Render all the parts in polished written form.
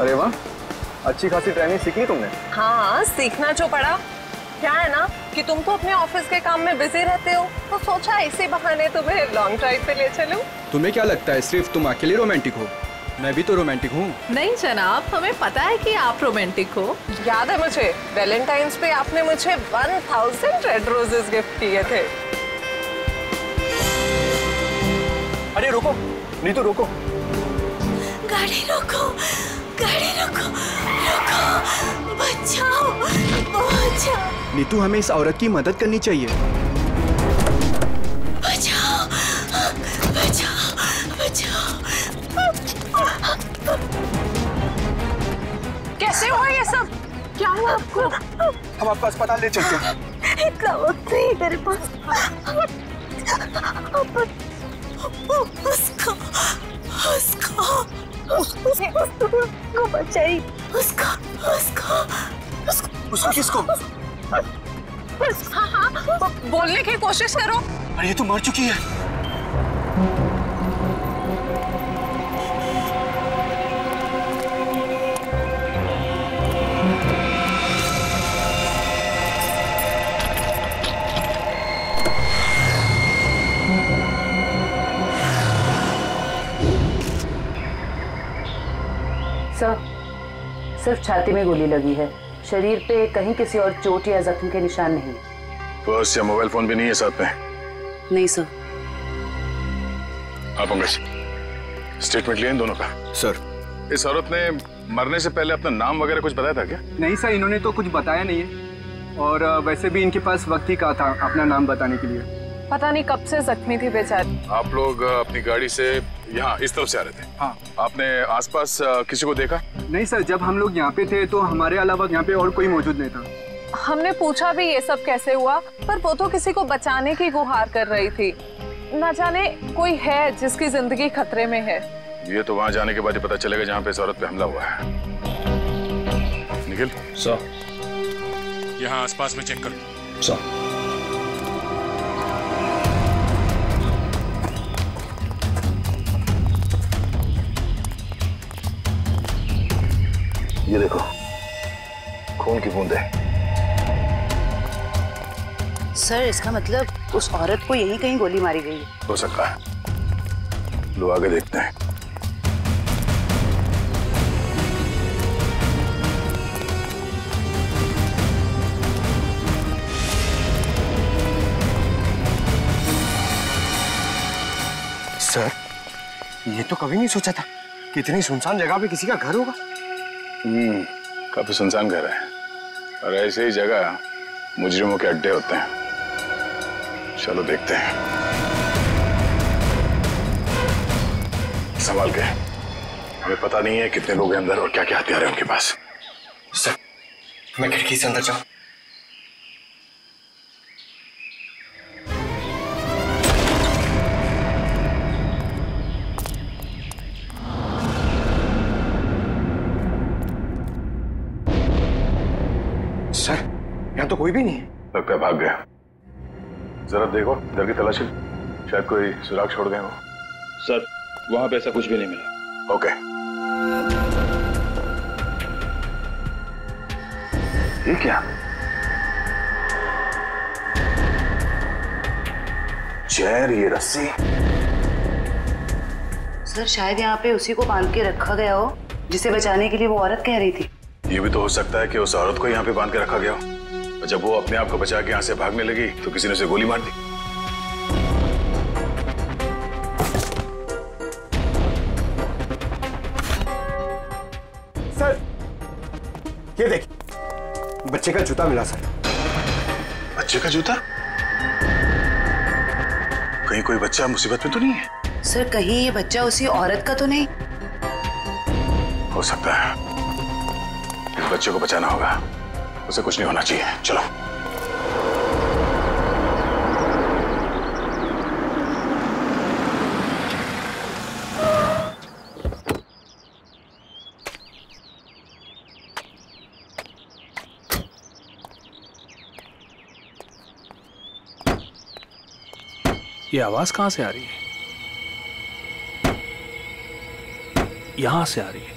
अरे वाह, अच्छी खासी ट्रेनिंग सीखी तुमने। हाँ, सीखना जो पड़ा। क्या है ना कि तुम तो अपने ऑफिस के काम में बिजी रहते हो, तो सोचा इसी बहाने तुम्हें लॉन्ग ड्राइव पे ले चलूं। तुम्हें क्या लगता है सिर्फ तुम अकेले रोमांटिक हो? मैं भी तो रोमांटिक हूँ। नहीं जनाब, हमें पता है कि आप रोमांटिक हो। याद है मुझे, वैलेंटाइंस पे आपने मुझे 1000 रेड रोजेस गिफ्ट किए थे। अरे रुको नीतू, रुको। गाड़ी रोको, गाड़ी रोको, रोको, बचाओ, बचाओ। नीतू, हमें इस औरत की मदद करनी चाहिए। बचाओ, बचाओ, बचाओ। कैसे हुआ ये सब? क्या हुआ आपको? हम आपको अस्पताल ले चलते हैं। इतना वक्त नहीं मेरे पास। उसको बचाई। उसको किसको? हाँ, बोलने की कोशिश करो। अरे ये तो मर चुकी है। सर, सिर्फ छाती में गोली लगी है, शरीर पे कहीं किसी और चोट या जख्म के निशान नहीं। पर्स या मोबाइल फोन भी नहीं है साथ में? नहीं सर। आप अंग्रेज स्टेटमेंट लिए इन दोनों का? सर, इस औरत ने मरने से पहले अपना नाम वगैरह कुछ बताया था क्या? नहीं सर, इन्होंने तो कुछ बताया नहीं है, और वैसे भी इनके पास वक्त ही कहा था अपना नाम बताने के लिए। पता नहीं कब से जख्मी थी बेचारी। आप लोग अपनी गाड़ी से यहाँ इस तरफ से आ रहे थे? हाँ। आपने आसपास किसी को देखा? नहीं सर, जब हम लोग यहाँ पे थे तो हमारे अलावा यहाँ पे और कोई मौजूद नहीं था। हमने पूछा भी ये सब कैसे हुआ, पर वो तो किसी को बचाने की गुहार कर रही थी। न जाने कोई है जिसकी जिंदगी खतरे में है। ये तो वहाँ जाने के बाद ही पता चलेगा जहाँ पे इस औरत पे हमला हुआ है। निखिल सर, यहाँ आसपास में चेक कर। सर। ये देखो, खून की बूंदें। सर, इसका मतलब उस औरत को यहीं कहीं गोली मारी गई है। हो सकता है, लो आगे देखते हैं। सर, ये तो कभी नहीं सोचा था कि इतनी सुनसान जगह पे किसी का घर होगा। काफी सुनसान घर है, और ऐसे ही जगह मुजरिमों के अड्डे होते हैं। चलो देखते हैं। संभाल के, हमें पता नहीं है कितने लोग हैं अंदर और क्या क्या हथियार है उनके पास। सर, मैं खिड़की से अंदर जाऊं? सर, यहाँ तो कोई भी नहीं है। लगता है भाग गया। जरा देखो, इधर की तलाशी, शायद कोई सुराग छोड़ गए हो। सर, वहां पे ऐसा कुछ भी नहीं मिला। ओके। ये क्या? चेयर, ये रस्सी। सर, शायद यहाँ पे उसी को बांध के रखा गया हो जिसे बचाने के लिए वो औरत कह रही थी। ये भी तो हो सकता है कि उस औरत को यहाँ पे बांध के रखा गया हो, और जब वो अपने आप को बचा के यहाँ से भागने लगी तो किसी ने उसे गोली मार दी। सर, ये देखिए, बच्चे का जूता मिला सर। बच्चे का जूता? कहीं कोई बच्चा मुसीबत में तो नहीं है? सर, कहीं ये बच्चा उसी औरत का तो नहीं? हो सकता है। इस बच्चे को बचाना होगा, उसे कुछ नहीं होना चाहिए। चलो। ये आवाज कहां से आ रही है? यहां से आ रही है।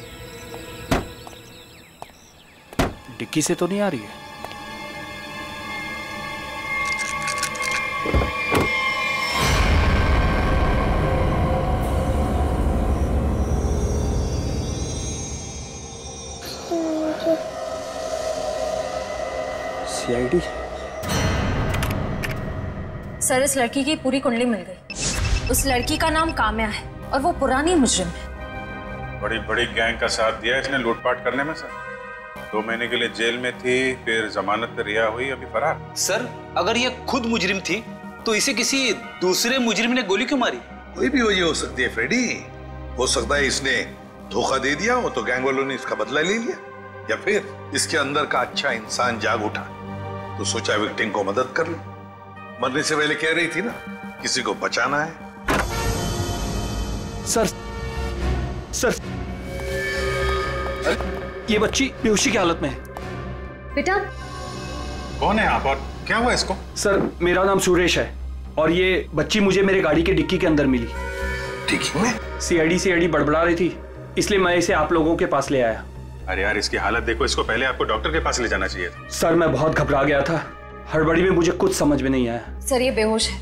डिक्की से तो नहीं आ रही है। सीआईडी। सर, इस लड़की की पूरी कुंडली मिल गई। उस लड़की का नाम काम्या है और वो पुरानी मुजरिम है। बड़ी बड़ी गैंग का साथ दिया इसने लूटपाट करने में सर। 2 महीने के लिए जेल में थी, फिर जमानत पर रिहा हुई, अभी फरार। सर, अगर ये खुद मुजरिम थी तो इसे किसी दूसरे मुजरिम ने गोली क्यों मारी? कोई भी वजह हो सकती है फ्रेडी। हो सकता है इसने धोखा दे दिया हो तो गैंग वालों ने इसका बदला ले लिया, या फिर इसके अंदर का अच्छा इंसान जाग उठा तो सोचा विक्टिम को मदद कर लो। मरने से पहले कह रही थी ना, किसी को बचाना है। सर, सर, ये बच्ची बेहोशी की हालत में है। बेटा, कौन है आप और क्या हुआ इसको? सर, मेरा नाम सुरेश है और ये बच्ची मुझे मेरे गाड़ी के डिक्की के अंदर मिली। डिक्की में? सीआईडी बड़बड़ा रही थी, इसलिए मैं इसे आप लोगों के पास ले आया। अरे यार, इसकी हालत देखो, इसको पहले आपको डॉक्टर के पास ले जाना चाहिए था। सर, मैं बहुत घबरा गया था, हड़बड़ी में मुझे कुछ समझ में नहीं आया। सर, ये बेहोश है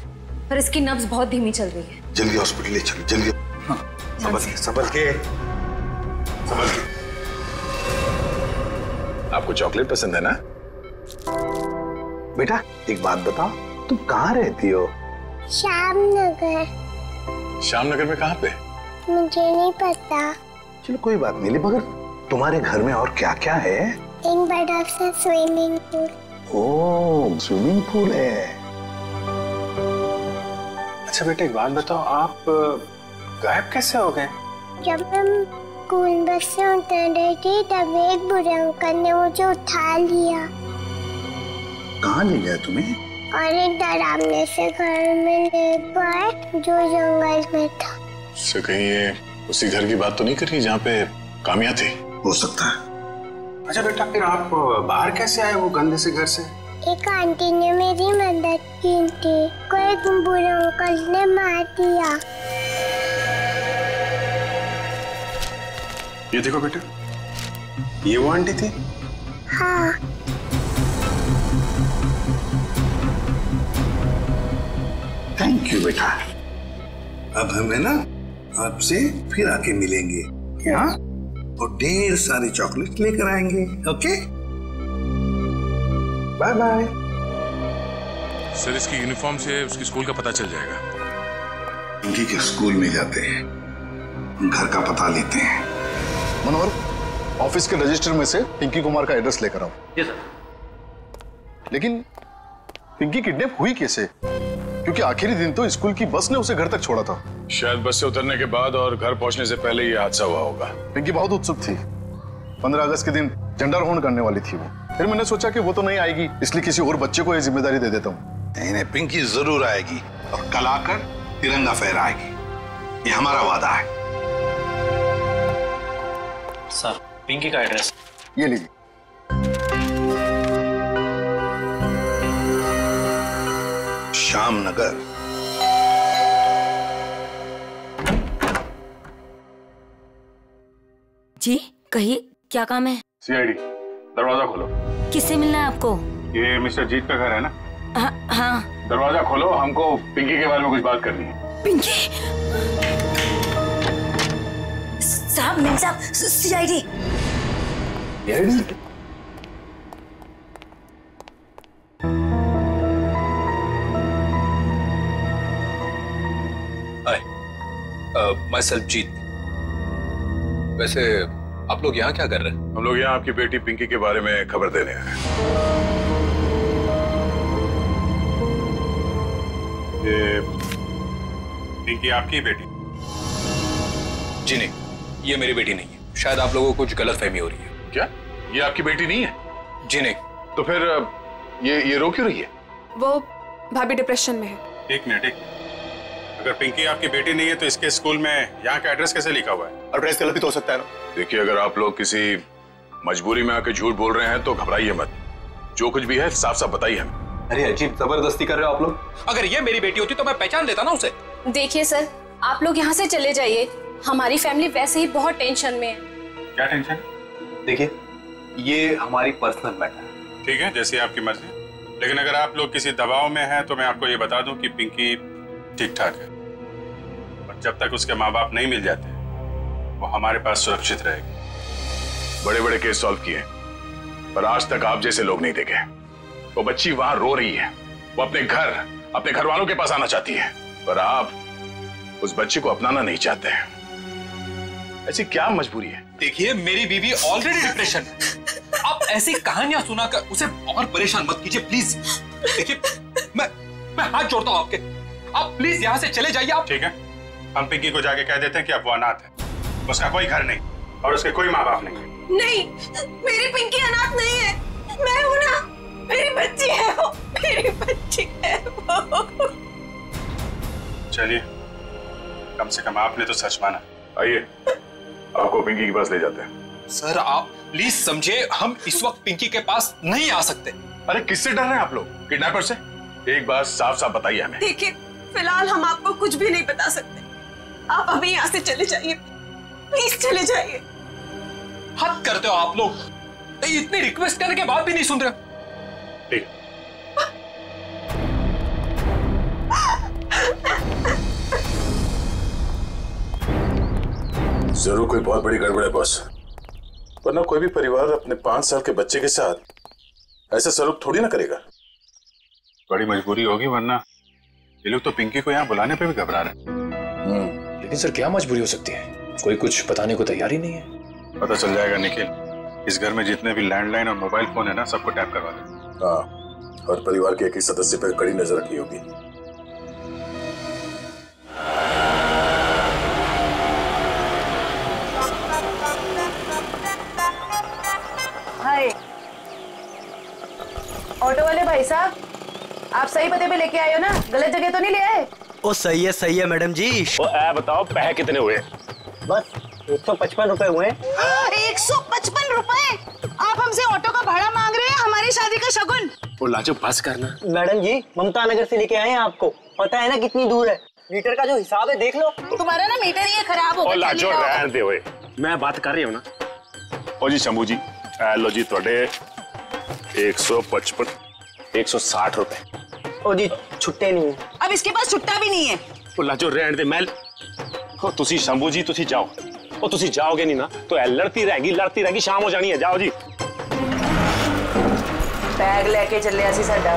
पर इसकी नब्ज बहुत धीमी चल रही है। जल्दी हॉस्पिटल ले चलो, जल्दी। हाँ, संभल के। आपको चॉकलेट पसंद है ना? बेटा एक बात बताओ, तुम कहाँ रहती हो? श्यामनगर। श्यामनगर में कहाँ पे? मुझे नहीं पता। चलो कोई बात नहीं, मगर तुम्हारे घर में और क्या क्या है? एक बड़ा सा स्विमिंग पूल। ओह, स्विमिंग पूल है। अच्छा बेटा एक बात बताओ, आप गायब कैसे हो गए? जब हम स्कूल बस से उतर रहे थे तब एक बुरे अंकल ने मुझे उठा लिया। कहाँ ले गया तुम्हें? और एक डरावने से घर में ले गए जो जंगल में था। से कहीं ये उसी घर की बात तो नहीं कर रही जहाँ पे काम्या थी? हो सकता है। अच्छा बेटा, फिर आप बाहर कैसे आए वो गंदे से घर से? एक आंटी ने मेरी मदद की थी, कोई बुरे अंकल ने मार दिया। ये देखो बेटा, ये वो आंटी थी? हाँ। थैंक यू बेटा। अब हमें ना आपसे फिर आके मिलेंगे क्या? और ढेर सारे चॉकलेट लेकर आएंगे। Okay, bye bye. सर, इसकी यूनिफॉर्म से उसकी स्कूल का पता चल जाएगा। पिंकी के स्कूल में जाते हैं, घर का पता लेते हैं। मनोहर, ऑफिस के रजिस्टर में से पिंकी कुमार का एड्रेस लेकर आओ। जी सर। लेकिन पिंकी किडनैप हुई कैसे? क्योंकि आखिरी दिन तो स्कूल की बस ने उसे घर तक छोड़ा था। शायद बस से उतरने के बाद और घर पहुंचने से पहले ये हादसा हुआ होगा। पिंकी बहुत उत्सुक थी। 15 अगस्त के दिन झंडारोहण करने वाली थी वो। फिर मैंने सोचा कि वो तो नहीं आएगी, इसलिए किसी और बच्चे को ये जिम्मेदारी दे देता हूँ। नहीं, पिंकी जरूर आएगी और कल आकर तिरंगा फहराएगी। ये हमारा वादा है। सर, पिंकी का एड्रेस ये लीजिए। श्यामनगर। जी कहिए, क्या काम है? सीआईडी, दरवाजा खोलो। किससे मिलना है आपको? ये मिस्टर जीत का घर है ना? हाँ। दरवाजा खोलो, हमको पिंकी के बारे में कुछ बात करनी है। पिंकी? साहब, मिल साहब, सीआईडी। माय सेल्फ जीत। वैसे आप लोग यहाँ क्या कर रहे हैं? हम लोग यहाँ आपकी बेटी पिंकी के बारे में खबर देने आए हैं। ये पिंकी आपकी बेटी? जी नहीं, ये मेरी बेटी नहीं है। शायद आप लोगों को कुछ गलतफहमी हो रही है। क्या ये आपकी बेटी नहीं है? जी नहीं। तो फिर ये रो क्यों रही है? वो भाभी डिप्रेशन में है। एक मिनट, अगर पिंकी आपकी बेटी नहीं है तो इसके स्कूल में यहाँ का एड्रेस कैसे लिखा हुआ है? एड्रेस गलत भी तो हो सकता है ना। देखिए, अगर आप लोग किसी मजबूरी में आके झूठ बोल रहे हैं तो घबराइए मत। जो कुछ भी है साफ साफ बताइए हमें। अरे अजीब जबरदस्ती कर रहे हो आप लोग। अगर ये मेरी बेटी होती तो मैं पहचान लेता ना उसे। देखिए सर, आप लोग यहाँ से चले जाइए। हमारी फैमिली वैसे ही बहुत टेंशन में है। क्या टेंशन? देखिए, ये हमारी पर्सनल मैटर है। ठीक है, जैसी आपकी मर्जी। लेकिन अगर आप लोग किसी दबाव में हैं तो मैं आपको ये बता दूं कि पिंकी ठीक ठाक है, और जब तक उसके माँ बाप नहीं मिल जाते वो हमारे पास सुरक्षित रहेगी। बड़े बड़े केस सॉल्व किए, पर आज तक आप जैसे लोग नहीं देखे। वो बच्ची वहां रो रही है, वो अपने घर वालों के पास आना चाहती है, पर आप उस बच्ची को अपनाना नहीं चाहते हैं। ऐसी क्या मजबूरी है? देखिए, मेरी बीवी ऑलरेडी डिप्रेशन है। आप ऐसी कहानियां सुनाकर उसे और परेशान मत कीजिए प्लीज। देखिए, मैं हाथ जोड़ता हूं आपके, आप प्लीज यहाँ से चले जाइए। आप ठीक है, हम पिंकी को जाके कह देते हैं कि अब वो अनाथ है, उसका कोई घर नहीं और उसके कोई माँ बाप नहीं। नहीं, मेरी पिंकी अनाथ नहीं है, मैं हूं ना, मेरी बच्ची है वो, मेरी बच्ची है वो। चलिए, कम से कम आपने तो सच माना। आइए, आपको पिंकी के पास ले जाते हैं। सर, आप प्लीज समझे, हम इस वक्त पिंकी के पास नहीं आ सकते। अरे किससे डर रहे हैं आप लोग? किडनैपर से? एक बात साफ साफ बताइए हमें। देखिए, फिलहाल हम आपको कुछ भी नहीं बता सकते, आप अभी यहाँ से चले जाइए, प्लीज चले जाइए। हद करते हो आप लोग, इतनी रिक्वेस्ट करने के बाद भी नहीं सुन रहे। ठीक, जरूर कोई बहुत बड़ी गड़बड़ है बॉस, वरना कोई भी परिवार अपने 5 साल के बच्चे के साथ ऐसा सलूक थोड़ी ना करेगा। बड़ी मजबूरी होगी, वरना ये लोग तो पिंकी को यहाँ बुलाने पे भी घबरा रहे हैं। लेकिन सर, क्या मजबूरी हो सकती है? कोई कुछ बताने को तैयार ही नहीं है। पता चल जाएगा निखिल, इस घर में जितने भी लैंडलाइन और मोबाइल फोन है ना, सबको टैप करवा दे। हाँ, और परिवार के एक ही सदस्य पर कड़ी नजर रखनी होगी। हाय, ऑटो वाले भाई साहब, आप सही पते पे लेके आए हो ना? गलत जगह तो नहीं ले आए? ओ सही है मैडम जी। ओ बताओ, पैसे कितने हुए? बस 155 रुपए हुए। 155 रुपए? आप हमसे ऑटो का भाड़ा मांग रहे हैं, हमारी शादी का शगुन? ओ लाजो, बस करना। मैडम जी, ममता नगर से लेके आए हैं आपको, पता है ना कितनी दूर है? मीटर का जो हिसाब है देख लो। तुम्हारा ना मीटर ही खराब हो गया। ओ लाजो, रहने दे ओए, मैं बात कर रही हूँ ना। ओ जी शंभू जी, लो जी थोड़े 155 160 रुपए। ओ जी, छुट्टे नहीं है। अब इसके पास छुट्टा भी नहीं है। ओ लाजो, रहने दे। मैं ओ तुसी शंभू जी, तुसी जाओ। ओ तुसी जाओगे नहीं ना तो लड़ती रहेगी, शाम हो जानी है। जाओ जी। बैग लेके चले आसी साडा।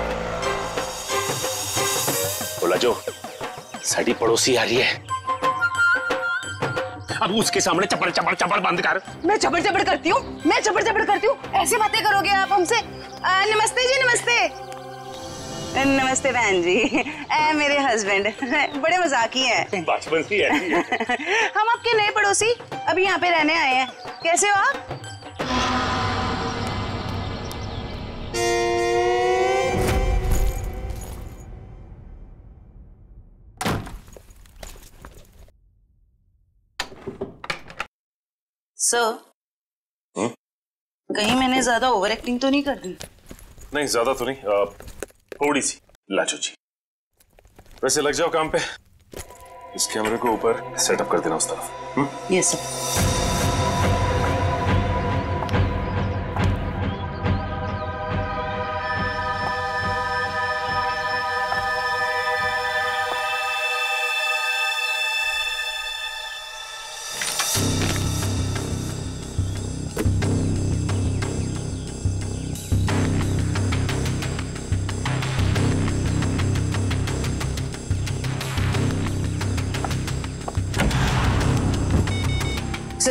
ओ लाजो, साडी पड़ोसी आ रही है, अब उसके सामने चपड़ चपड़ चपड़ बंद कर। मैं चपड़ चपड़ करती हूँ, मैं चपड़ चपड़ करती हूँ? ऐसी बातें करोगे आप हमसे? नमस्ते जी, नमस्ते। नमस्ते बहन जी, मेरे हस्बैंड बड़े मजाकी हैं। बचपन से ऐसी है। हम आपके नए पड़ोसी अभी यहाँ पे रहने आए हैं। कैसे हो आप? सर, कहीं मैंने ज्यादा ओवर एक्टिंग तो नहीं कर दी? नहीं, ज्यादा तो नहीं, थोड़ी सी। लाजो जी, वैसे लग जाओ काम पे। इस कैमरे को ऊपर सेटअप कर देना उस तरफ। Yes sir.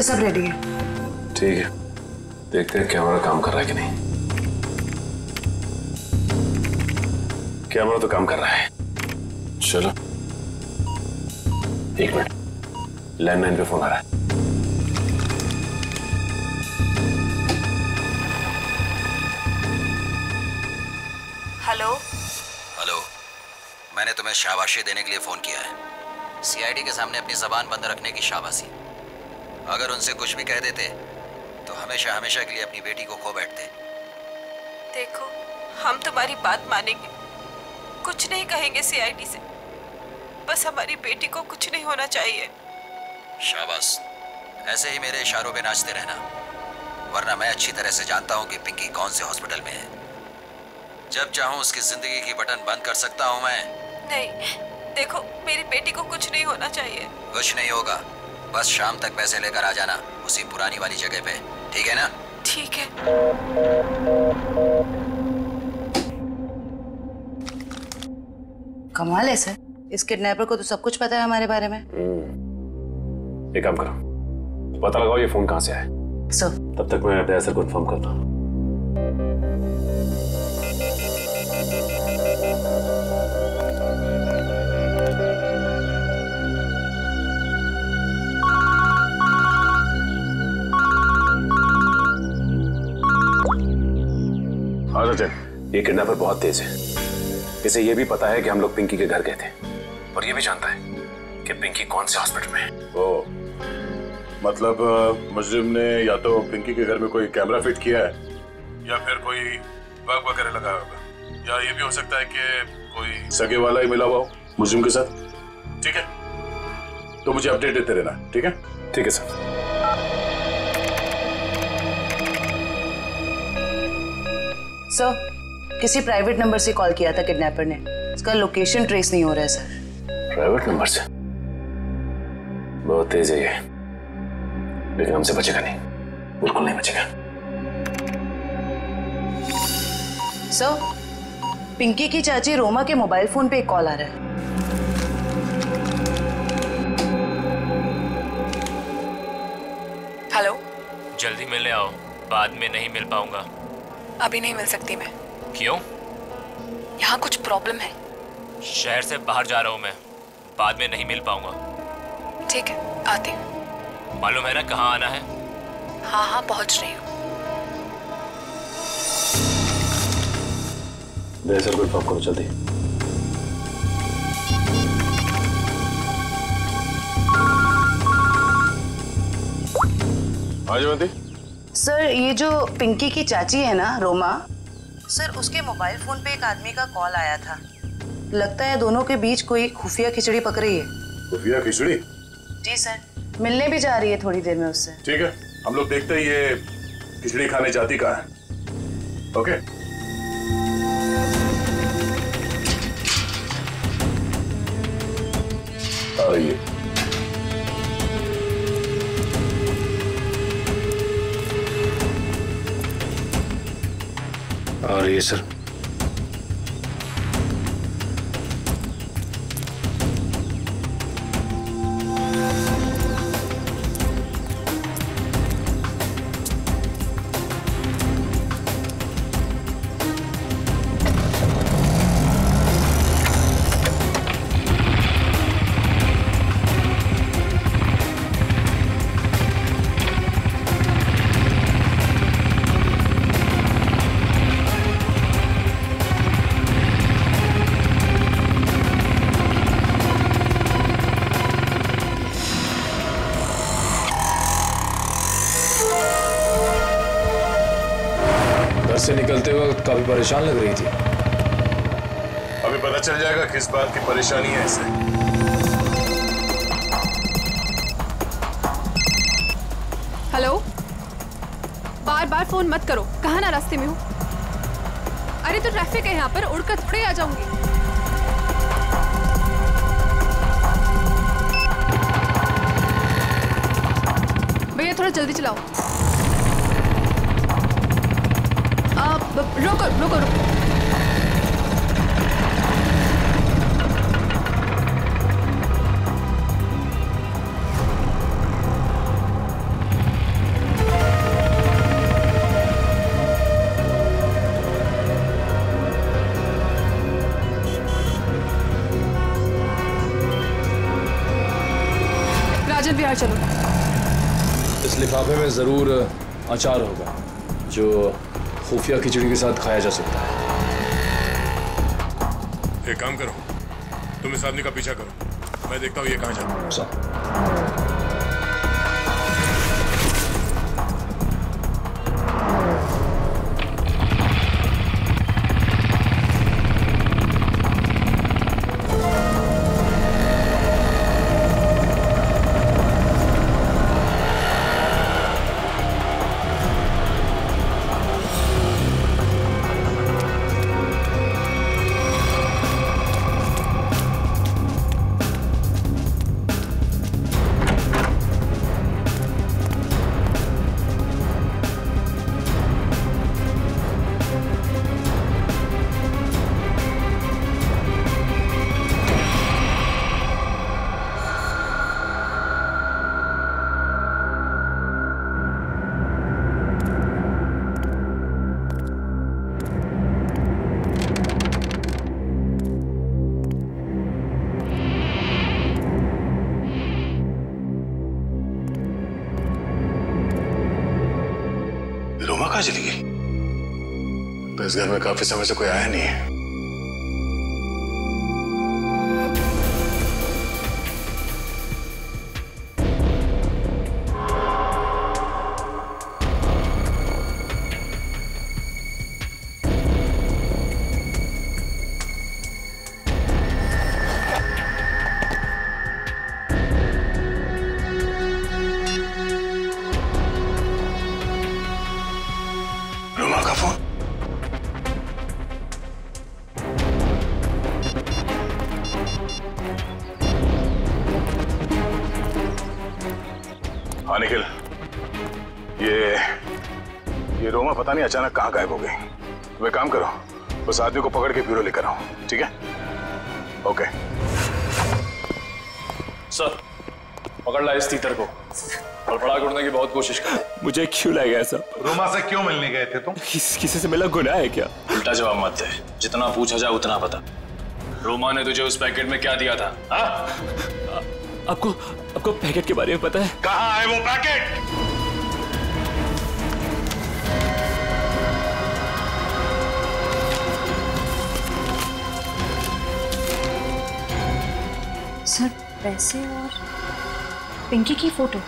सब रेडी है। ठीक है, देखते हैं कैमरा काम कर रहा है कि नहीं। कैमरा तो काम कर रहा है। चलो 1 मिनट, लैंडलाइन पे फोन आ रहा है। हेलो हेलो, मैंने तुम्हें शाबाशी देने के लिए फोन किया है। सीआईडी के सामने अपनी जबान बंद रखने की शाबाशी। अगर उनसे कुछ भी कह देते तो हमेशा हमेशा के लिए अपनी बेटी को खो बैठते। देखो, हम तुम्हारी बात मानेंगे, कुछ नहीं कहेंगे सीआईडी से, बस हमारी बेटी को कुछ नहीं होना चाहिए। शाबाश, ऐसे ही मेरे इशारों पे नाचते रहना, वरना मैं अच्छी तरह से जानता हूँ कि पिंकी कौन से हॉस्पिटल में है। जब चाहूँ उसकी जिंदगी की बटन बंद कर सकता हूँ मैं। नहीं, देखो मेरी बेटी को कुछ नहीं होना चाहिए। कुछ नहीं होगा, बस शाम तक पैसे लेकर आ जाना उसी पुरानी वाली जगह पे, ठीक है ना? ठीक है। कमाल है सर, इस किडनैपर को तो सब कुछ पता है हमारे बारे में। एक काम करो, पता लगाओ ये फोन कहाँ से आया। सर तब तक मैं दया सर को इन्फॉर्म करता हूँ। हाँ सचिन, ये किडनैपर बहुत तेज है। इसे ये भी पता है कि हम लोग पिंकी के घर गए थे, और ये भी जानता है कि पिंकी कौन से हॉस्पिटल में है। ओ, मतलब मुजरिम ने या तो पिंकी के घर में कोई कैमरा फिट किया है या फिर कोई बग वगैरह लगाया होगा, या ये भी हो सकता है कि कोई सगे वाला ही मिला हुआ हो मुजरिम के साथ। ठीक है, तो मुझे अपडेट देते रहना। ठीक है? ठीक है सर। सर, किसी प्राइवेट नंबर से कॉल किया था किडनैपर ने, इसका लोकेशन ट्रेस नहीं हो रहा है सर। प्राइवेट नंबर से? बहुत तेज है ये, लेकिन हमसे बचेगा नहीं, बिल्कुल नहीं बचेगा। सर, पिंकी की चाची रोमा के मोबाइल फोन पे एक कॉल आ रहा है। हेलो, जल्दी मिलने आओ, बाद में नहीं मिल पाऊंगा। अभी नहीं मिल सकती मैं। क्यों? यहाँ कुछ प्रॉब्लम है। शहर से बाहर जा रहा हूँ मैं, बाद में नहीं मिल पाऊंगा। ठीक है, आती हूँ। मालूम है ना कहाँ आना है? हाँ हाँ, पहुँच रही हूँ। दया सर को इन्फॉर्म करो जल्दी। हाँ जयवंती। सर, ये जो पिंकी की चाची है ना रोमा, सर उसके मोबाइल फोन पे एक आदमी का कॉल आया था। लगता है दोनों के बीच कोई खुफिया खिचड़ी पक रही है। खुफिया खिचड़ी? जी सर, मिलने भी जा रही है थोड़ी देर में उससे। ठीक है, हम लोग देखते ही ये खिचड़ी खाने जाती कहाँ है। ओके? आइए। और ये सर, से निकलते वक्त काफी परेशान लग रही थी। अभी पता चल जाएगा किस बात की परेशानी है इसे। हेलो, बार बार फोन मत करो, कहाँ ना रास्ते में हूँ। अरे तो ट्रैफिक है यहाँ पर, उड़कर थोड़े आ जाऊंगी। भैया थोड़ा जल्दी चलाओ। रोको रोको रोको। राजन बिहार चलो। इस लिफाफे में जरूर अचार होगा जो खुफिया खिचड़ी के साथ खाया जा सकता है। एक काम करो, तुम इस आदमी का पीछा करो, मैं देखता हूँ ये कहाँ जाता है। रोमा कहाँ चली गई? तो इस घर में काफी समय से कोई आया नहीं है। रोमा का फोन। हाँ निखिल, ये रोमा पता नहीं अचानक कहाँ गायब हो गई। तुम एक काम करो, उस आदमी को पकड़ के ब्यूरो लेकर आओ, ठीक है? ओके सर, पकड़ ला इस तीतर को। फड़फड़ा उड़ने की बहुत कोशिश कर। मुझे क्यों लाया गया सब? रोमा से क्यों मिलने गए थे तुम? किसी से मिला गुनाह है क्या? उल्टा जवाब मत दे, जितना पूछा जाए उतना बता। रोमा ने तुझे उस पैकेट में क्या दिया था? आपको पैकेट के बारे में पता है? कहाँ है वो पैकेट? सर पैसे और पिंकी की फोटो।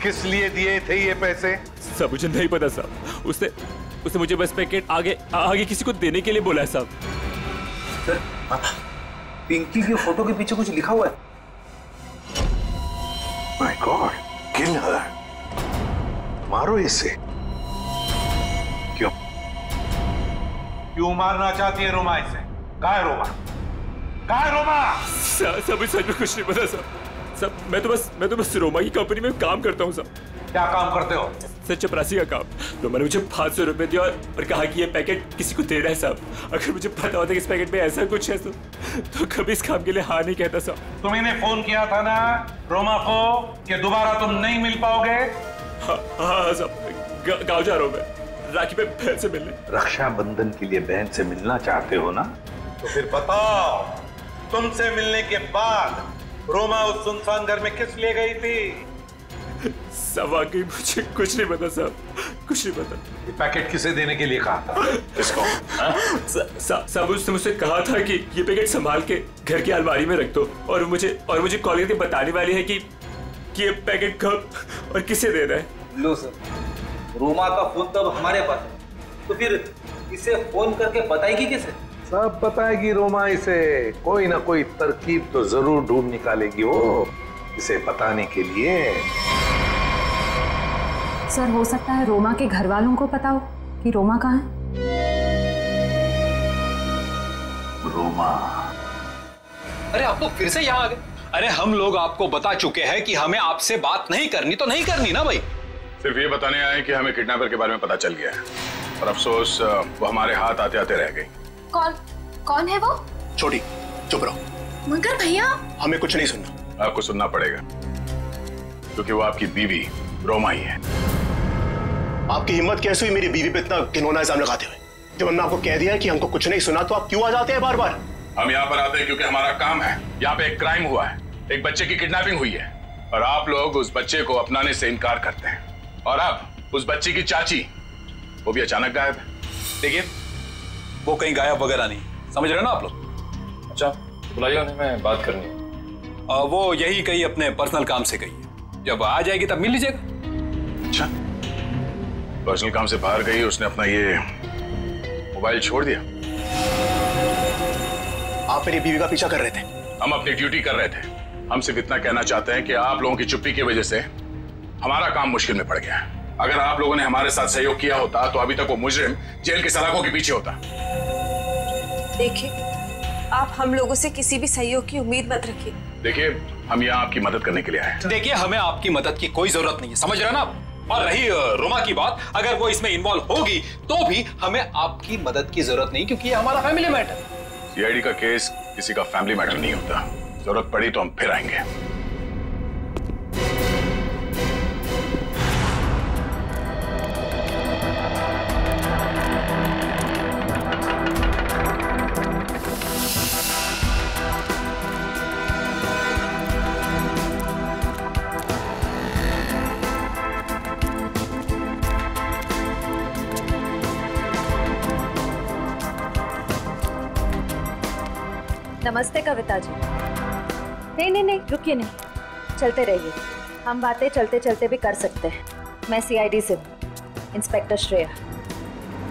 किस लिए दिए थे ये पैसे? सब मुझे नहीं पता साहब। उसने मुझे बस पैकेट आगे किसी को देने के लिए बोला है साहब। सर, पिंकी की फोटो के पीछे कुछ लिखा हुआ है। माय गॉड, किल हर। मारो इसे। क्यों मारना चाहती है रोमा इसे? कहाँ है रोमा? कहाँ है रोमा? सब सच में कुछ नहीं पता सब। मैं तो बस रोमा की कंपनी में काम करता हूँ सब। क्या काम करते हो? सर चपरासी का काम। तो मैंने मुझे 500 रुपए दिया और कहा कि ये पैकेट किसी को देना है साहब। अगर मुझे पता होता कि इस पैकेट में ऐसा कुछ है तो कभी इस काम के लिए हाँ नहीं कहता साहब। तुमने फोन किया था ना रोमा को कि दोबारा तुम नहीं मिल पाओगे? हाँ साहब, गाँव जा रहा हूँ मैं राखी पे बहन से मिलने। रक्षाबंधन के लिए बहन से मिलना चाहते हो ना? तो फिर बताओ, तुमसे मिलने के बाद रोमा उस सुनसान घर में किस लिए गई थी? सब वाकई मुझे कुछ नहीं पता साहब, कुछ नहीं पता। ये पैकेट किसे देने के लिए कहा था? किसको? साहब उसने मुझसे कहा था कि ये पैकेट संभाल के घर की अलमारी में रख दो और मुझे कॉल करके बताने वाली है कि ये पैकेट कब और किसे देना है। लो सर, रोमा का फोन तब हमारे पास है, तो फिर इसे फोन करके बताएगी किसे? सब बताएगी रोमा इसे। कोई ना कोई तरकीब तो जरूर ढूंढ निकालेगी वो इसे बताने के लिए। सर हो सकता है रोमा के घर वालों को पता हो कि रोमा कहाँ है। रोमा, अरे आप लोग फिर से यहाँ आ गए। अरे हम लोग आपको बता चुके हैं कि हमें आपसे बात नहीं करनी तो नहीं करनी ना भाई। सिर्फ ये बताने आए कि हमें किडनैपर के बारे में पता चल गया है और अफसोस वो हमारे हाथ आते आते रह गई। कौन है वो? छोटी चुप रहो। मगर भैया हमें कुछ नहीं सुनना। आपको सुनना पड़ेगा क्योंकि वो आपकी बीवी रोमा ही है। आपकी हिम्मत कैसे हुई मेरी बीवी पे इतना घिनौना इल्जाम लगाते हुए? जब हमने आपको कह दिया है कि हमको कुछ नहीं सुना तो आप क्यों आ जाते हैं बार बार? हम यहाँ पर आते हैं क्योंकि हमारा काम है। यहाँ पे एक क्राइम हुआ है, एक बच्चे की किडनैपिंग हुई है और आप लोग उस बच्चे को अपनाने से इनकार करते हैं। और अब उस बच्ची की चाची वो भी अचानक गायब है। देखिए वो कहीं गायब वगैरह नहीं, समझ रहे हो ना आप लोग? अच्छा बुलाइए उन्हें, मैं बात करनी है। वो यही कहीं अपने पर्सनल काम से गई है, जब आ जाएगी तब मिल लीजिएगा। अच्छा, पर्सनल काम से बाहर गई, उसने अपना ये मोबाइल छोड़ दिया। आप मेरी बीवी का पीछा कर रहे थे? हम अपनी ड्यूटी कर रहे थे। हम सिर्फ इतना कहना चाहते हैं कि आप लोगों की चुप्पी की वजह से हमारा काम मुश्किल में पड़ गया है। अगर आप लोगों ने हमारे साथ सहयोग किया होता तो अभी तक वो मुजरिम जेल की सलाखों के पीछे होता। देखिए, आप हम लोगों से किसी भी सहयोग की उम्मीद मत रखिए। देखिए, हम यहाँ आपकी मदद करने के लिए आए हैं। देखिए हमें आपकी मदद की कोई जरूरत नहीं है, समझ रहे हैं ना आप? और रही रोमा की बात, अगर वो इसमें इन्वॉल्व होगी तो भी हमें आपकी मदद की जरूरत नहीं, क्योंकि ये हमारा फैमिली मैटर। सीआईडी का केस किसी का फैमिली मैटर नहीं होता। जरूरत पड़ी तो हम फिर आएंगे। नमस्ते कविता जी। नहीं, रुकिए नहीं, चलते रहिए। हम बातें चलते चलते भी कर सकते हैं। मैं सीआईडी से हूँ, इंस्पेक्टर श्रेया।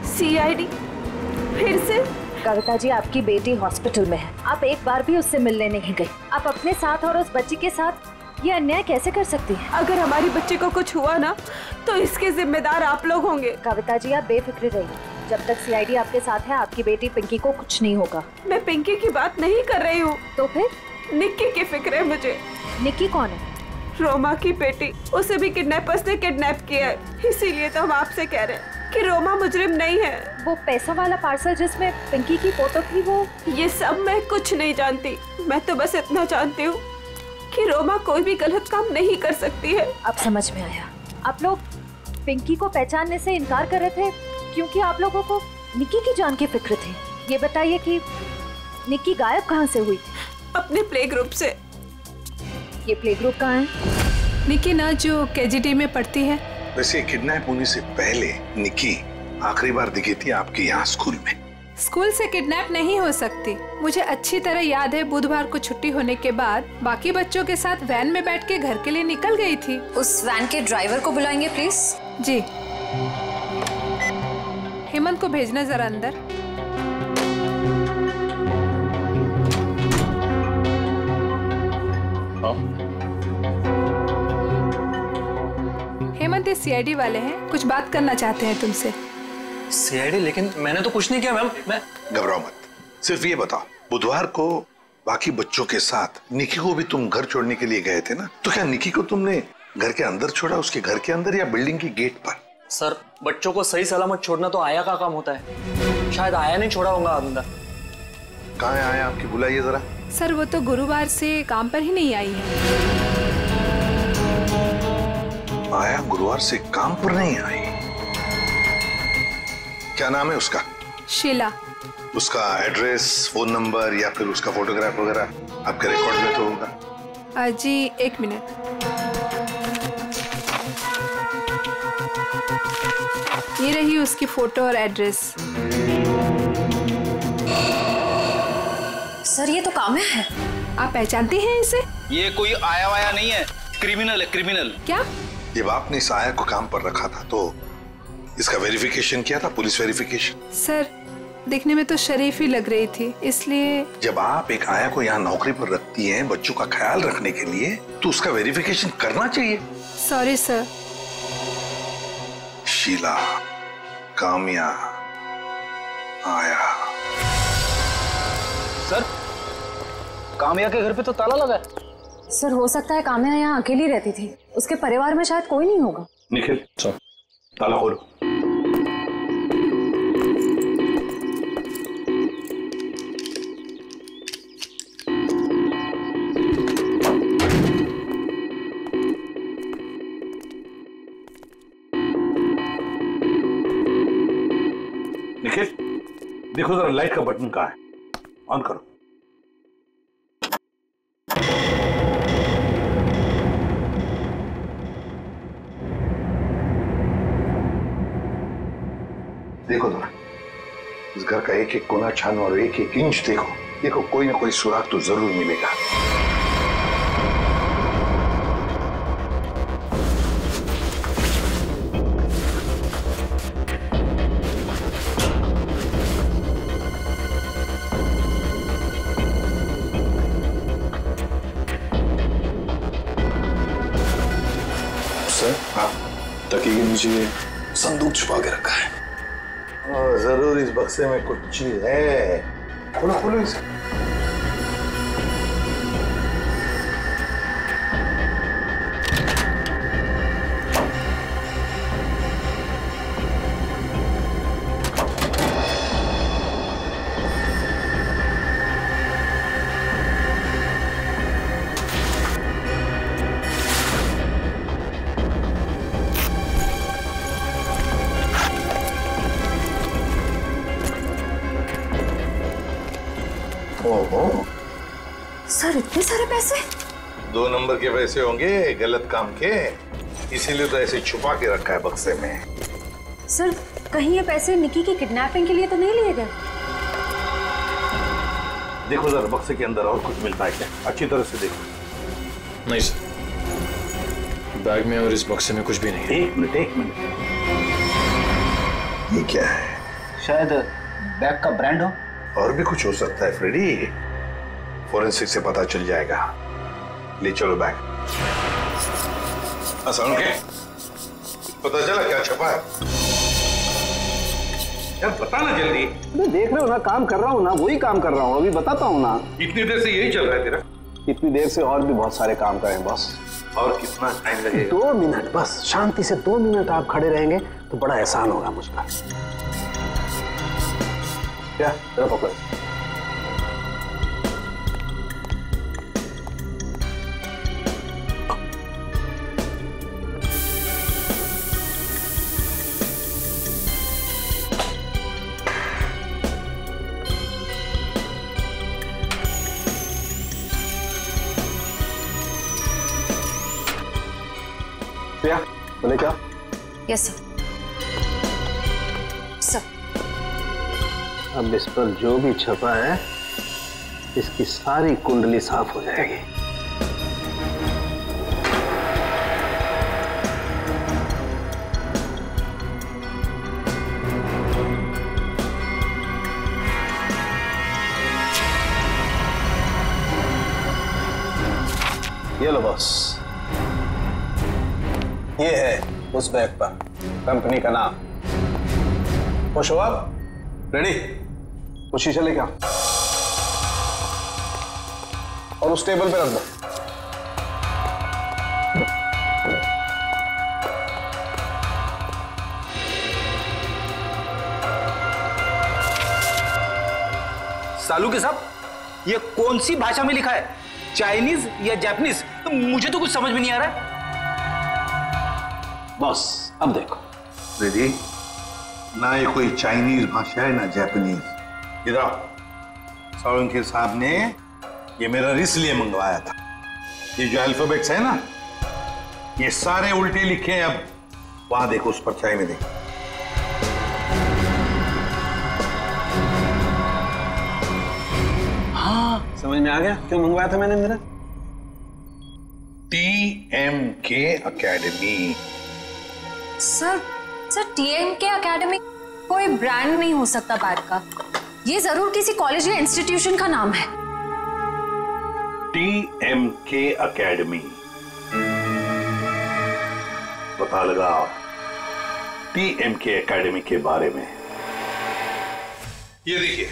सीआईडी? फिर से? कविता जी, आपकी बेटी हॉस्पिटल में है, आप एक बार भी उससे मिलने नहीं गई। आप अपने साथ और उस बच्ची के साथ ये अन्याय कैसे कर सकती हैं? अगर हमारी बच्ची को कुछ हुआ ना तो इसके जिम्मेदार आप लोग होंगे। कविता जी, आप बेफिक्र रहिए, जब तक सीआईडी आपके साथ है आपकी बेटी पिंकी को कुछ नहीं होगा। मैं पिंकी की बात नहीं कर रही हूँ। तो फिर? निक्की की फिक्र है मुझे। निक्की कौन है? रोमा की बेटी, उसे भी किडनैपर्स ने किडनैप किया है। इसीलिए तो हम आपसे कह रहे हैं कि रोमा मुजरिम नहीं है। वो पैसों वाला पार्सल जिसमें पिंकी की फोटो थी, वो? ये सब मैं कुछ नहीं जानती। मैं तो बस इतना जानती हूँ कि रोमा कोई भी गलत काम नहीं कर सकती है। अब समझ में आया। आप लोग पिंकी को पहचानने से इनकार कर रहे थे क्योंकि आप लोगों को निक्की की जान की फिक्र थी। ये बताइए कि निक्की गायब कहाँ से हुई थी? अपने प्ले ग्रुप से। ये प्ले ग्रुप कहाँ है? निक्की ना जो केजीटी में पढ़ती है। वैसे किडनैप होने से पहले निक्की आखिरी बार दिखी थी आपके यहाँ स्कूल में। स्कूल से किडनैप नहीं हो सकती। मुझे अच्छी तरह याद है, बुधवार को छुट्टी होने के बाद बाकी बच्चों के साथ वैन में बैठ के घर के लिए निकल गई थी। उस वैन के ड्राइवर को बुलाएंगे प्लीज। जी। हेमंत को भेजना जरा अंदर। हेमंत ये सीआईडी वाले हैं, कुछ बात करना चाहते हैं तुमसे। सीआईडी? लेकिन मैंने तो कुछ नहीं किया मैम। मैं घबराओ मत, सिर्फ ये बताओ, बुधवार को बाकी बच्चों के साथ निक्की को भी तुम घर छोड़ने के लिए गए थे ना? तो क्या निक्की को तुमने घर के अंदर छोड़ा, उसके घर के अंदर या बिल्डिंग की गेट पर? सर, बच्चों को सही सलामत छोड़ना तो आया का काम होता है। शायद आया नहीं छोड़ा होगा अंदर। कहाँ है आया आपकी? बुलाइए जरा। सर, वो तो गुरुवार से काम पर ही नहीं आई है। आया गुरुवार से काम पर नहीं आई? क्या नाम है उसका? शीला। उसका एड्रेस, फोन नंबर या फिर उसका फोटोग्राफ वगैरह आपके रिकॉर्ड में तो होगा? जी, एक मिनट। ये रही उसकी फोटो और एड्रेस। सर, ये तो काम्या है। आप पहचानते हैं इसे? ये कोई आया वाया नहीं है, क्रिमिनल है, क्रिमिनल। क्या? जब आपने इस आया को काम पर रखा था तो इसका वेरिफिकेशन किया था, पुलिस वेरिफिकेशन? सर, दिखने में तो शरीफ ही लग रही थी, इसलिए। जब आप एक आया को यहाँ नौकरी पर रखती हैं बच्चों का ख्याल रखने के लिए, तो उसका वेरिफिकेशन करना चाहिए। Sorry sir. शीला, काम्या, आया। सर, काम्या के घर पे तो ताला लगा है। सर, हो सकता है काम्या यहाँ अकेली रहती थी, उसके परिवार में शायद कोई नहीं होगा। निखिल, ताला खोलो। निखिल, देखो जरा लाइट का बटन कहाँ है, ऑन करो। देखो जरा, इस घर का एक एक कोना छानो और एक एक इंच देखो। देखो, कोई ना कोई सुराग तो जरूर मिलेगा। सर, हाँ, तकिए के नीचे संदूक छुपा के रखा है। जरूर इस बक्से में कुछ चीज है। खोलो खोलो इसे। सर, इतने सारे पैसे? 2 नंबर के पैसे होंगे गलत काम के, इसीलिए तो ऐसे छुपा के रखा है बक्से में। सर, कहीं ये पैसे निक्की की किडनैपिंग के लिए तो नहीं लिए गए? देखो जरा बक्से के अंदर और कुछ मिलता है क्या, अच्छी तरह से देखो। नहीं सर, बैग में और इस बक्से में कुछ भी नहीं है। एक मिनट ये क्या है? शायद बैग का ब्रांड हो। और भी कुछ हो सकता है फ्रेडी, फोरेंसिक से पता चल जाएगा। ले चलो बैग। असल के पता चला क्या छपा है? यार बता ना जल्दी। देख रहे हो ना, काम कर रहा हूँ ना, वही काम कर रहा हूँ, अभी बताता हूँ ना। इतनी देर से यही चल रहा है तेरा? इतनी देर से और भी बहुत सारे काम करें बॉस। और कितना टाइम लगेगा? 2 मिनट बस, शांति से 2 मिनट आप खड़े रहेंगे तो बड़ा एहसान होगा मुझ पर। क्या तेरा पकड़? बोले क्या? Yes sir. सर अब इस पर जो भी छपा है इसकी सारी कुंडली साफ हो जाएगी। ये लो बॉस, ये है उस बैग पर कंपनी का नाम। खुश हो आप? रेडी? वो शीशा लेके आओ और उस टेबल पे रख दो। सालू के साहब, ये कौन सी भाषा में लिखा है? चाइनीज या जापानीज? मुझे तो कुछ समझ में नहीं आ रहा है। बॉस अब देखो रेडी, ना ये कोई चाइनीज भाषा है ना जापानीज। इधर सालुंके साहब ने ये मेरा इसलिए मंगवाया था। ये जो अल्फाबेट्स है ना, ये सारे उल्टे लिखे हैं। अब वहां देखो, उस परछाई में देखो। हाँ समझ में आ गया क्यों मंगवाया था मैंने मेरा। TMK academy. Sir TMK academy कोई ब्रांड नहीं हो सकता बैग का, ये जरूर किसी कॉलेज या इंस्टीट्यूशन का नाम है। TMK अकेडमी, पता लगाओ TMK अकेडमी के बारे में। ये देखिए,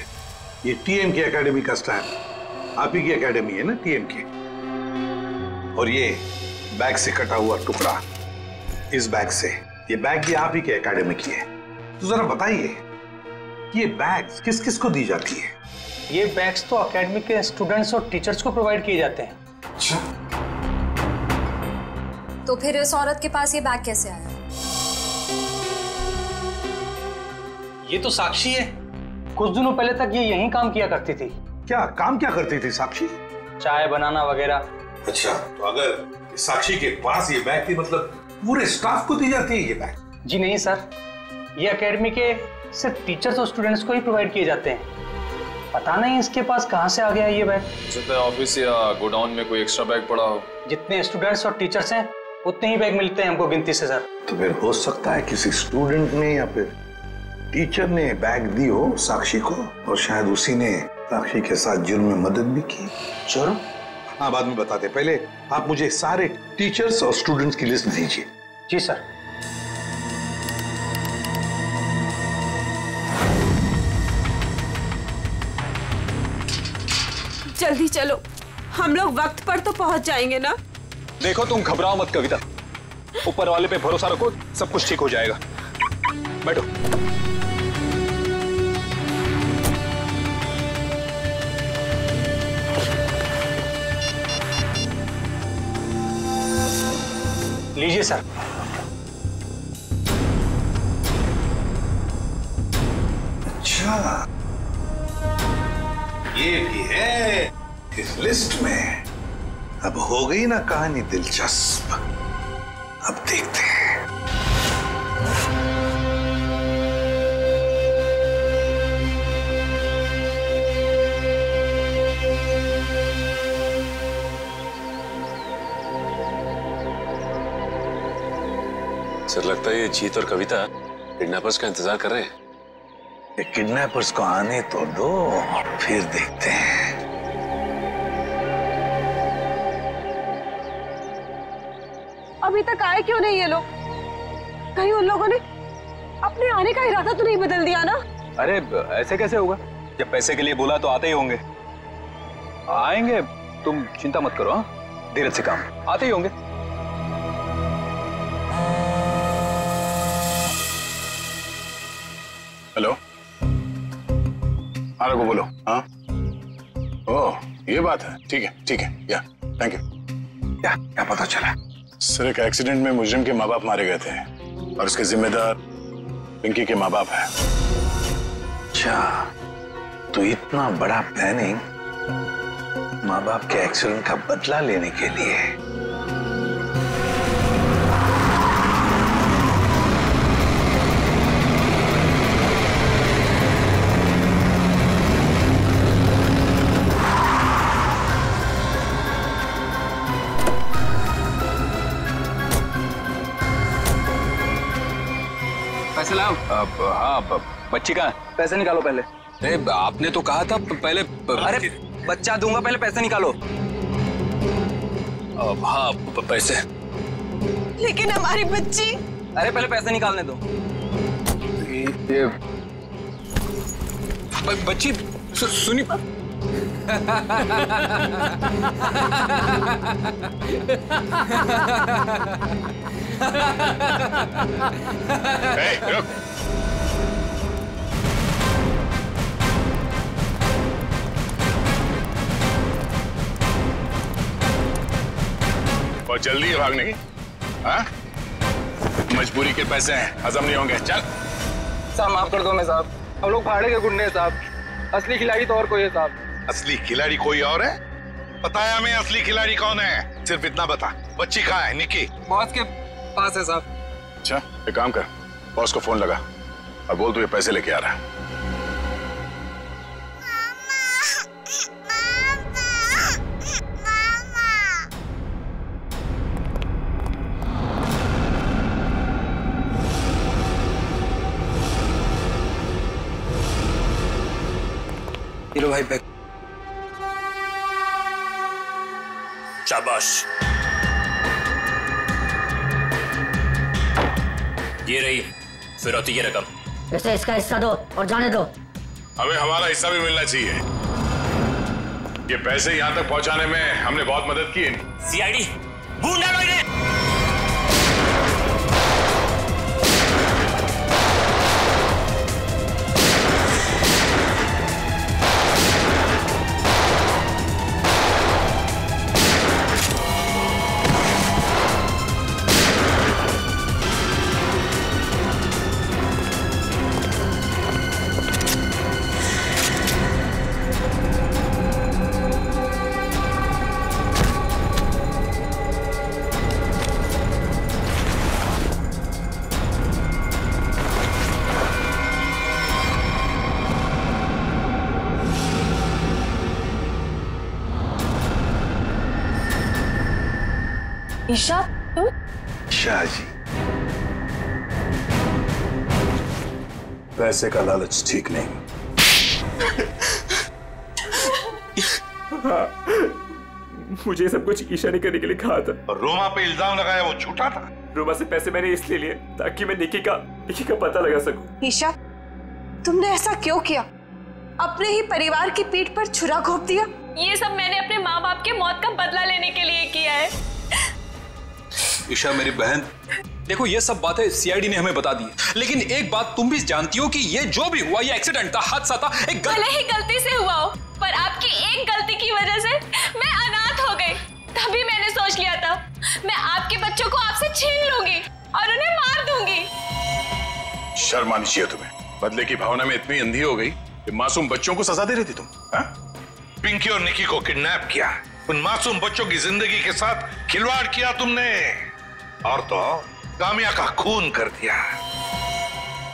ये TMK अकेडमी का स्टैंप आप ही की अकेडमी है ना, TMK। और ये बैग से कटा हुआ टुकड़ा, इस बैग से, ये बैग भी आप ही के एकेडमी की है। तो जरा बताइए, ये बैग्स किस किस को दी जाती है? ये बैग्स तो एकेडमी के स्टूडेंट्स और टीचर्स को प्रोवाइड किए जाते हैं। अच्छा, तो फिर इस औरत के पास ये बैग कैसे आया? ये तो साक्षी है, कुछ दिनों पहले तक ये यहीं काम किया करती थी। क्या काम क्या करती थी साक्षी? चाय बनाना वगैरह। अच्छा, तो अगर साक्षी के पास ये बैग थी, मतलब पूरे स्टाफ को दी जाती है ये बैग? जी नहीं सर, ये एकेडमी के सिर्फ टीचर्स और स्टूडेंट्स को ही प्रोवाइड किए जाते हैं। पता नहीं इसके पास कहाँ से आ गया ये बैग। सकता है ऑफिस या गोडाउन में कोई एक्स्ट्रा बैग पड़ा हो। जितने स्टूडेंट्स और टीचर्स हैं उतने ही बैग मिलते हैं हमको गिनती से सर। तो फिर हो सकता है किसी स्टूडेंट ने या फिर टीचर ने बैग दी हो साक्षी को, और शायद उसी ने साक्षी के साथ जुर्म में मदद भी की। जुर्म? हाँ, बाद में बताते, पहले आप मुझे सारे टीचर्स और स्टूडेंट्स की लिस्ट दीजिए। जी सर। जल्दी चलो, हम लोग वक्त पर तो पहुंच जाएंगे ना। देखो तुम घबराओ मत कविता, ऊपर वाले पे भरोसा रखो, सब कुछ ठीक हो जाएगा। बैठो। लीजिए सर। अच्छा, ये भी है इस लिस्ट में। अब हो गई ना कहानी दिलचस्प। अब देखते हैं। सर लगता है ये जीत और कविता किडनैपर्स का इंतजार कर रहे हैं। ये किडनैपर्स को आने तो दो, फिर देखते हैं। अभी तक आए क्यों नहीं ये लोग? कहीं उन लोगों ने अपने आने का इरादा तो नहीं बदल दिया ना? अरे ऐसे कैसे होगा? जब पैसे के लिए बोला तो आते ही होंगे। आएंगे, तुम चिंता मत करो। हाँ, धीरज से काम, आते ही होंगे। हेलो, हाँ रघु बोलो। हाँ, ओह ये बात है, ठीक है, या थैंक यू। क्या पता चला? सर एक एक्सीडेंट में मुजरिम के माँ बाप मारे गए थे और उसके जिम्मेदार पिंकी के माँ बाप है। अच्छा, तो इतना बड़ा प्लानिंग माँ बाप के एक्सीडेंट का बदला लेने के लिए। पैसे लाओ। हाँ, बच्ची कहाँ है? पैसे निकालो पहले। अरे आपने तो कहा था पहले। अरे बच्चा दूंगा, पहले पैसे निकालो। हाँ पैसे। लेकिन हमारी बच्ची। अरे पहले पैसे निकालने दो। ये बच्ची सुनी। रुक। और जल्दी है भागने की। हाँ? मजबूरी के पैसे हैं, हजम नहीं होंगे। चल। साहब माफ कर दो मैं साहब, हम लोग भाड़े के गुंडे हैं साहब। असली खिलाड़ी तो और कोई है साहब। असली खिलाड़ी कोई और है? बताया हमें असली खिलाड़ी कौन है? सिर्फ इतना बता, बच्ची कहाँ है? निकी बॉस के पास है साहब। अच्छा एक काम कर, बॉस को फोन लगा और बोल तू ये पैसे लेके आ रहा है। लो भाई बैग। शाबाश, ये रही फिरौती की रकम। इसे इसका हिस्सा दो और जाने दो। हमें हमारा हिस्सा भी मिलना चाहिए। ये पैसे यहाँ तक पहुँचाने में हमने बहुत मदद की है। सीआईडी ढूंढ डालो इन्हें। ईशा तुम? शाह जी, पैसे का लालच ठीक नहीं। हाँ, मुझे सब कुछ ईशा ने करने के लिए कहा था। और रोमा पे इल्जाम लगाया वो झूठा था। रोमा से पैसे मैंने इसलिए लिए ताकि मैं निकी का पता लगा सकूं। ईशा तुमने ऐसा क्यों किया? अपने ही परिवार की पीठ पर छुरा घोंप दिया। ये सब मैंने अपने माँ बाप के मौत का बदला लेने के लिए किया है। ईशा मेरी बहन, देखो ये सब बातें सीआईडी ने हमें बता दी, लेकिन एक बात तुम भी जानती हो कि ये जो भी हुआ ये एक्सीडेंट था, हादसा था। भले ही गलती से हुआ हो, पर आपकी एक गलती की वजह से मैं अनाथ हो गई। तभी मैंने सोच लिया था मैं आपके बच्चों को आपसे छीन लूंगी और उन्हें मार दूंगी। शर्म आनी चाहिए तुम्हें। बदले की भावना में इतनी अंधी हो गई कि मासूम बच्चों को सजा दे रही थी तुम। हाँ? पिंकी और निकी को किडनैप किया, उन मासूम बच्चों की जिंदगी के साथ खिलवाड़ किया तुमने, और तो कामिया का खून कर दिया।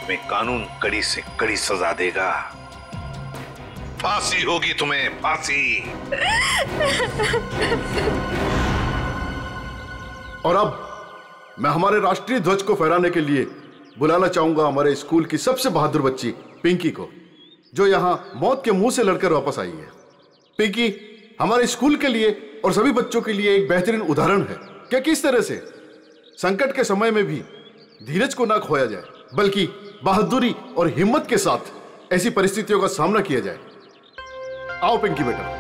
तुम्हें कानून कड़ी से कड़ी सजा देगा। फांसी होगी तुम्हें, फांसी। और अब मैं हमारे राष्ट्रीय ध्वज को फहराने के लिए बुलाना चाहूंगा हमारे स्कूल की सबसे बहादुर बच्ची पिंकी को, जो यहाँ मौत के मुंह से लड़कर वापस आई है। पिंकी हमारे स्कूल के लिए और सभी बच्चों के लिए एक बेहतरीन उदाहरण है कि किस तरह से संकट के समय में भी धीरज को ना खोया जाए, बल्कि बहादुरी और हिम्मत के साथ ऐसी परिस्थितियों का सामना किया जाए। आओ पिंकी बेटा।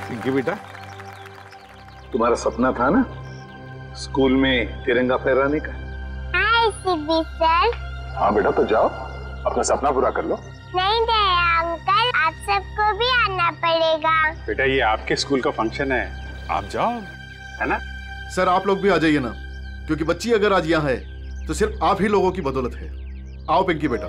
पिंकी बेटा, तुम्हारा सपना था ना स्कूल में तिरंगा फहराने का? हाय सीबी सर। हाँ बेटा, तो जाओ अपना सपना पूरा कर लो। नहीं अंकल, आप सबको भी आना पड़ेगा। बेटा ये आपके स्कूल का फंक्शन है, आप जाओ, है ना? सर आप लोग भी आ जाइए ना, क्योंकि बच्ची अगर आज यहाँ है तो सिर्फ आप ही लोगों की बदौलत है। आओ पिंकी बेटा।